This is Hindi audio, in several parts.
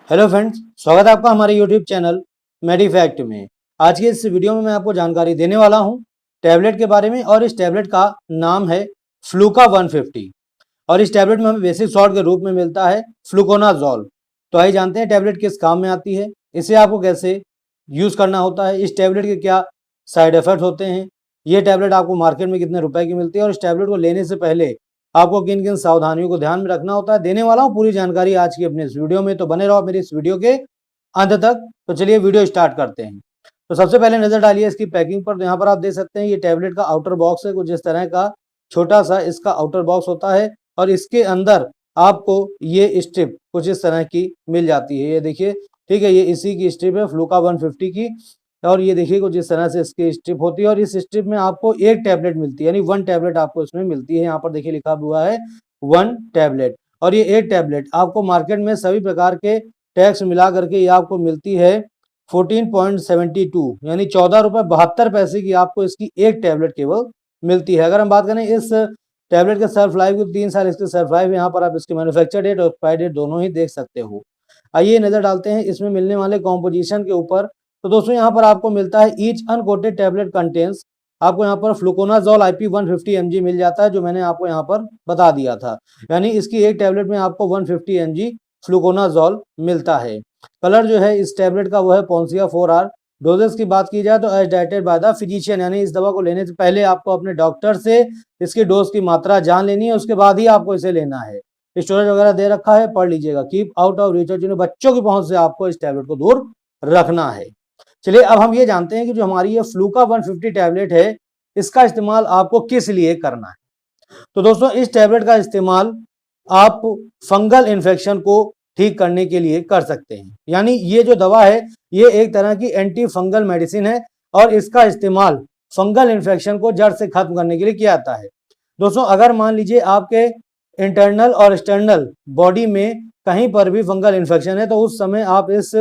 हेलो फ्रेंड्स, स्वागत है आपका हमारे यूट्यूब चैनल मेडिफैक्ट में। आज की इस वीडियो में मैं आपको जानकारी देने वाला हूं टैबलेट के बारे में और इस टैबलेट का नाम है फ्लूका 150 और इस टैबलेट में हमें बेसिक सॉल्ट के रूप में मिलता है फ्लूकोनाजोल। तो आइए जानते हैं टैबलेट किस काम में आती है, इसे आपको कैसे यूज़ करना होता है, इस टैबलेट के क्या साइड इफेक्ट होते हैं, ये टैबलेट आपको मार्केट में कितने रुपए की मिलती है और इस टैबलेट को लेने से पहले आपको किन किन सावधानियों को ध्यान में रखना होता है, देने वाला हूँ पूरी जानकारी आज की अपने इस वीडियो में। तो बने रहो मेरी इस वीडियो के अंत तक। तो चलिए वीडियो स्टार्ट करते हैं। तो सबसे पहले नजर डालिए इसकी पैकिंग पर। तो यहाँ पर आप देख सकते हैं ये टैबलेट का आउटर बॉक्स है, कुछ इस तरह का छोटा सा इसका आउटर बॉक्स होता है और इसके अंदर आपको ये स्ट्रिप कुछ इस तरह की मिल जाती है। ये देखिए, ठीक है, ये इसी की स्ट्रिप है फ्लूका 150 की और ये देखिए कुछ इस तरह से इसकी स्ट्रिप होती है और इस स्ट्रिप में आपको एक टैबलेट मिलती है, यानी 1 टैबलेट आपको इसमें मिलती है। यहाँ पर देखिए लिखा हुआ है 1 टैबलेट और ये 1 टैबलेट आपको मार्केट में सभी प्रकार के टैक्स मिला करके ये आपको मिलती है 14.72 यानी 14 रुपये 72 पैसे की आपको इसकी एक टैबलेट केवल मिलती है। अगर हम बात करें इस टैबलेट के सेल्फ लाइफ की, 3 साल इसकी सेल्फ लाइफ है। यहाँ पर आप इसकी मैन्युफैक्चर डेट और एक्सपायरी डेट दोनों ही देख सकते हो। आइए नजर डालते हैं इसमें मिलने वाले कॉम्पोजिशन के ऊपर। तो दोस्तों यहाँ पर आपको मिलता है ईच अनकोटेड टैबलेट कंटेन्स, आपको यहाँ पर फ्लूकोनाजोल IP 150 mg मिल जाता है, जो मैंने आपको यहाँ पर बता दिया था। यानी इसकी एक टैबलेट में आपको 150 mg फ्लूकोनाजोल मिलता है। कलर जो है इस टैबलेट का वो है पॉन्सिया 4R। डोजेस की बात की जाए तो एज डाइटेड बाय द फिजिशियन, यानी इस दवा को लेने से पहले आपको अपने डॉक्टर से इसकी डोज की मात्रा जान लेनी है, उसके बाद ही आपको इसे लेना है। स्टोरेज वगैरह दे रखा है, पढ़ लीजिएगा। कीप आउट ऑफ रीच, जिन्हें बच्चों की पहुंच से आपको इस टैबलेट को दूर रखना है। चलिए अब हम ये जानते हैं कि जो हमारी ये फ्लूका 150 टैबलेट है इसका इस्तेमाल आपको किस लिए करना है। तो दोस्तों इस टैबलेट का इस्तेमाल आप फंगल इन्फेक्शन को ठीक करने के लिए कर सकते हैं। यानी ये जो दवा है ये एक तरह की एंटी फंगल मेडिसिन है और इसका इस्तेमाल फंगल इन्फेक्शन को जड़ से खत्म करने के लिए किया जाता है। दोस्तों अगर मान लीजिए आपके इंटरनल और एक्सटर्नल बॉडी में कहीं पर भी फंगल इन्फेक्शन है तो उस समय आप इस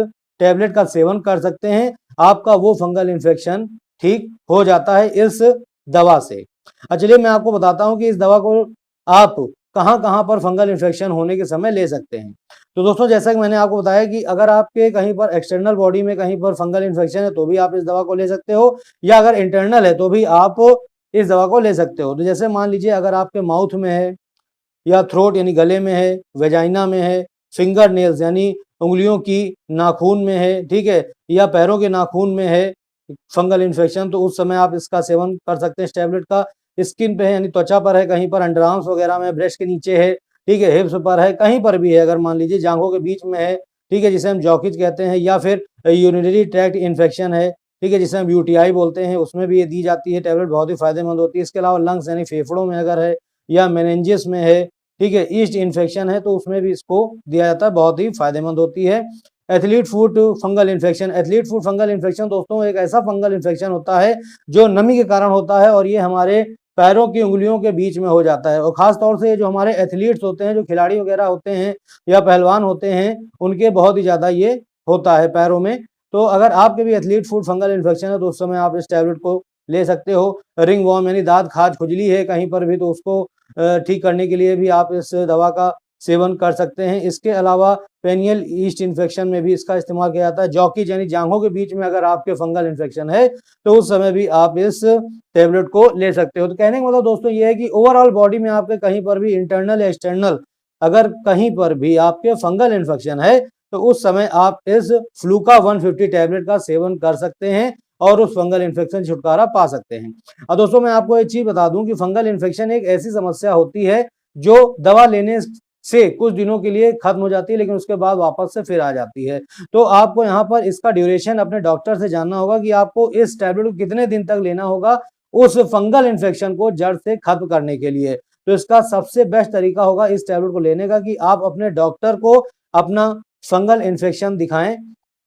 टैबलेट का सेवन कर सकते हैं, आपका वो फंगल इन्फेक्शन ठीक हो जाता है इस दवा से। चलिए मैं आपको बताता हूं कि इस दवा को आप कहां कहां पर फंगल इन्फेक्शन होने के समय ले सकते हैं। तो दोस्तों जैसा कि मैंने आपको बताया कि अगर आपके कहीं पर एक्सटर्नल बॉडी में कहीं पर फंगल इन्फेक्शन है तो भी आप इस दवा को ले सकते हो, या अगर इंटरनल है तो भी आप इस दवा को ले सकते हो। तो जैसे मान लीजिए अगर आपके माउथ में है या थ्रोट यानी गले में है, वेजाइना में है, फिंगर नेल्स यानी उंगलियों की नाखून में है, ठीक है, या पैरों के नाखून में है फंगल इन्फेक्शन, तो उस समय आप इसका सेवन कर सकते हैं इस टैबलेट का। स्किन पे है यानी त्वचा पर है, कहीं पर अंडरआर्म्स वगैरह में, ब्रेस्ट के नीचे है, ठीक है, हिप्स पर है, कहीं पर भी है, अगर मान लीजिए जांघों के बीच में है, ठीक है, जिसे हम जॉकिज कहते हैं, या फिर यूरिनरी ट्रैक्ट इन्फेक्शन है, ठीक है, जिसे हम UTI बोलते हैं, उसमें भी ये दी जाती है टैबलेट, बहुत ही फायदेमंद होती है। इसके अलावा लंग्स यानी फेफड़ों में अगर है या मेनिंजेस में है, ठीक है, ईस्ट इन्फेक्शन है तो उसमें भी इसको दिया जाता है, बहुत ही फायदेमंद होती है। Athlete foot fungal infection, athlete foot fungal infection दोस्तों एक ऐसा फंगल इन्फेक्शन होता है जो नमी के कारण होता है और ये हमारे पैरों की उंगलियों के बीच में हो जाता है। और खास तौर से जो हमारे एथलीट्स होते हैं, जो खिलाड़ी वगैरह होते हैं या पहलवान होते हैं, उनके बहुत ही ज्यादा ये होता है पैरों में। तो अगर आपके भी एथलीट फुट फंगल इन्फेक्शन है तो उस समय आप इस टैबलेट को ले सकते हो। रिंग वॉर्म यानी दांत खाज खुजली है कहीं पर भी तो उसको ठीक करने के लिए भी आप इस दवा का सेवन कर सकते हैं। इसके अलावा पेनियल ईस्ट इन्फेक्शन में भी इसका इस्तेमाल किया जाता है। जॉकिज यानी जांघों के बीच में अगर आपके फंगल इन्फेक्शन है तो उस समय भी आप इस टैबलेट को ले सकते हो। तो कहने का मतलब दोस्तों ये है कि ओवरऑल बॉडी में आपके कहीं पर भी इंटरनल या एक्सटर्नल अगर कहीं पर भी आपके फंगल इन्फेक्शन है तो उस समय आप इस फ्लूका 150 टैबलेट का सेवन कर सकते हैं और उस फंगल इन्फेक्शन से छुटकारा पा सकते हैं। और दोस्तों मैं आपको एक चीज बता दूं कि फंगल इन्फेक्शन एक ऐसी समस्या होती है जो दवा लेने से कुछ दिनों के लिए खत्म हो जाती है लेकिन उसके बाद वापस से फिर आ जाती है। तो आपको यहाँ पर इसका ड्यूरेशन अपने डॉक्टर से जानना होगा कि आपको इस टैबलेट को कितने दिन तक लेना होगा उस फंगल इन्फेक्शन को जड़ से खत्म करने के लिए। तो इसका सबसे बेस्ट तरीका होगा इस टैबलेट को लेने का कि आप अपने डॉक्टर को अपना फंगल इन्फेक्शन दिखाएं,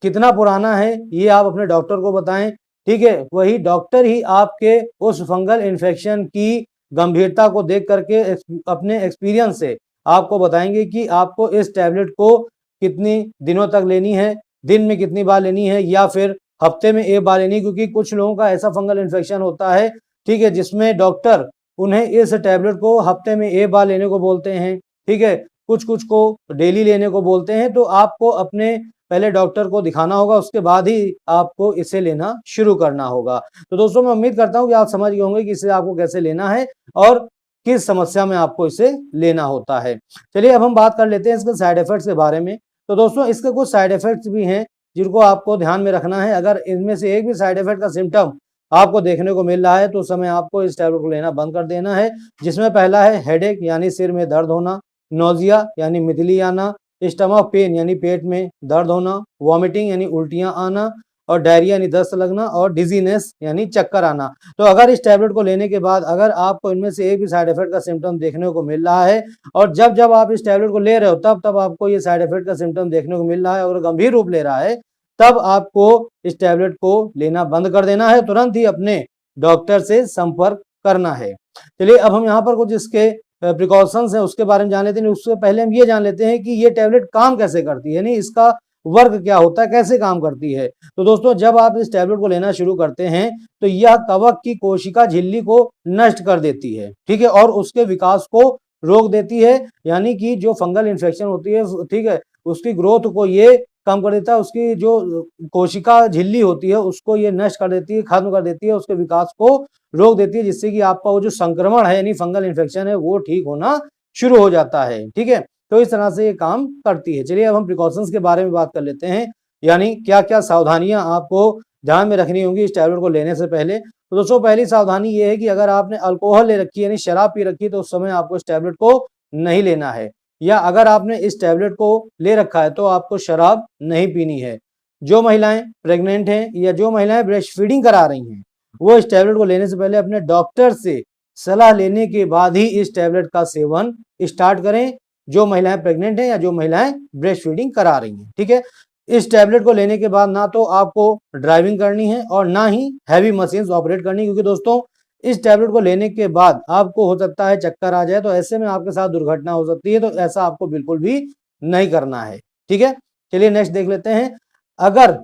कितना पुराना है ये आप अपने डॉक्टर को बताएं, ठीक है, वही डॉक्टर ही आपके उस फंगल इन्फेक्शन की गंभीरता को देख करके अपने एक्सपीरियंस से आपको बताएंगे कि आपको इस टैबलेट को कितनी दिनों तक लेनी है, दिन में कितनी बार लेनी है या फिर हफ्ते में एक बार लेनी है। क्योंकि कुछ लोगों का ऐसा फंगल इन्फेक्शन होता है, ठीक है, जिसमें डॉक्टर उन्हें इस टैबलेट को हफ्ते में एक बार लेने को बोलते हैं, ठीक है, कुछ कुछ को डेली लेने को बोलते हैं। तो आपको अपने पहले डॉक्टर को दिखाना होगा, उसके बाद ही आपको इसे लेना शुरू करना होगा। तो दोस्तों मैं उम्मीद करता हूँ कि आप समझ गए होंगे कि इसे आपको कैसे लेना है और किस समस्या में आपको इसे लेना होता है। चलिए अब हम बात कर लेते हैं इसके साइड इफेक्ट्स के बारे में। तो दोस्तों इसके कुछ साइड इफेक्ट्स भी हैं जिनको आपको ध्यान में रखना है। अगर इनमें से एक भी साइड इफेक्ट का सिम्टम आपको देखने को मिल रहा है तो उस समय आपको इस टैबलेट को लेना बंद कर देना है। जिसमें पहला है हेडेक यानी सिर में दर्द होना, नोजिया यानी मितली आना, स्टमक पेन यानी पेट में दर्द होना, वॉमिटिंग यानी उल्टियां आना और डायरिया यानी दस्त लगना और डिजीनेस यानी चक्कर आना। तो अगर इस टैबलेट को लेने के बाद अगर आपको इनमें से एक भी साइड इफेक्ट का सिम्टम देखने को मिल रहा है और जब जब आप इस टैबलेट को ले रहे हो तब तब आपको ये साइड इफेक्ट का सिम्टम देखने को मिल रहा है और गंभीर रूप ले रहा है, तब आपको इस टैबलेट को लेना बंद कर देना है। तुरंत ही अपने डॉक्टर से संपर्क करना है। चलिए अब हम यहाँ पर कुछ इसके प्रिकॉशंस हैं उसके बारे में जान लेते हैं। उससे पहले हम ये जान लेते हैं कि ये टैबलेट काम कैसे करती है, यानी इसका वर्क क्या होता है, कैसे काम करती है। तो दोस्तों जब आप इस टैबलेट को लेना शुरू करते हैं तो यह कवक की कोशिका झिल्ली को नष्ट कर देती है, ठीक है, और उसके विकास को रोक देती है। यानी कि जो फंगल इन्फेक्शन होती है, ठीक है, उसकी ग्रोथ को ये कम कर देता है। उसकी जो कोशिका झिल्ली होती है उसको ये नष्ट कर देती है, खत्म कर देती है, उसके विकास को रोक देती है, जिससे कि आपका वो जो संक्रमण है यानी फंगल इन्फेक्शन है वो ठीक होना शुरू हो जाता है, ठीक है। तो इस तरह से ये काम करती है। चलिए अब हम प्रिकॉशंस के बारे में बात कर लेते हैं, यानी क्या क्या सावधानियां आपको ध्यान में रखनी होंगी इस टैबलेट को लेने से पहले। तो दोस्तों पहली सावधानी ये है कि अगर आपने अल्कोहल ले रखी है यानी शराब पी रखी है तो उस समय आपको इस टैबलेट को नहीं लेना है, या अगर आपने इस टैबलेट को ले रखा है तो आपको शराब नहीं पीनी है। जो महिलाएं प्रेग्नेंट हैं या जो महिलाएं ब्रेस्ट फीडिंग करा रही हैं वो इस टैबलेट को लेने से पहले अपने डॉक्टर से सलाह लेने के बाद ही इस टैबलेट का सेवन स्टार्ट करें, जो महिलाएं प्रेग्नेंट हैं या जो महिलाएं ब्रेस्ट फीडिंग करा रही हैं, ठीक है। इस टैबलेट को लेने के बाद ना तो आपको ड्राइविंग करनी है और ना ही हैवी मशीन्स ऑपरेट करनी, क्योंकि दोस्तों इस टैबलेट को लेने के बाद आपको हो सकता है चक्कर आ जाए, तो ऐसे में आपके साथ दुर्घटना हो सकती है। तो ऐसा आपको बिल्कुल भी नहीं करना है, ठीक है। चलिए नेक्स्ट देख लेते हैं। अगर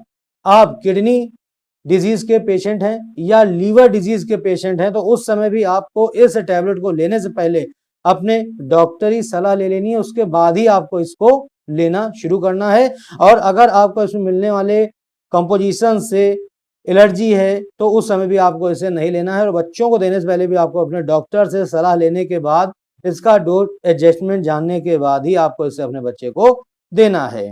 आप किडनी डिजीज के पेशेंट हैं या लीवर डिजीज के पेशेंट हैं तो उस समय भी आपको इस टैबलेट को लेने से पहले अपने डॉक्टरी सलाह ले लेनी है, उसके बाद ही आपको इसको लेना शुरू करना है। और अगर आपको इसमें मिलने वाले कंपोजिशन से एलर्जी है तो उस समय भी आपको इसे नहीं लेना है। और बच्चों को देने से पहले भी आपको अपने डॉक्टर से सलाह लेने के बाद इसका डोज एडजस्टमेंट जानने के बाद ही आपको इसे अपने बच्चे को देना है।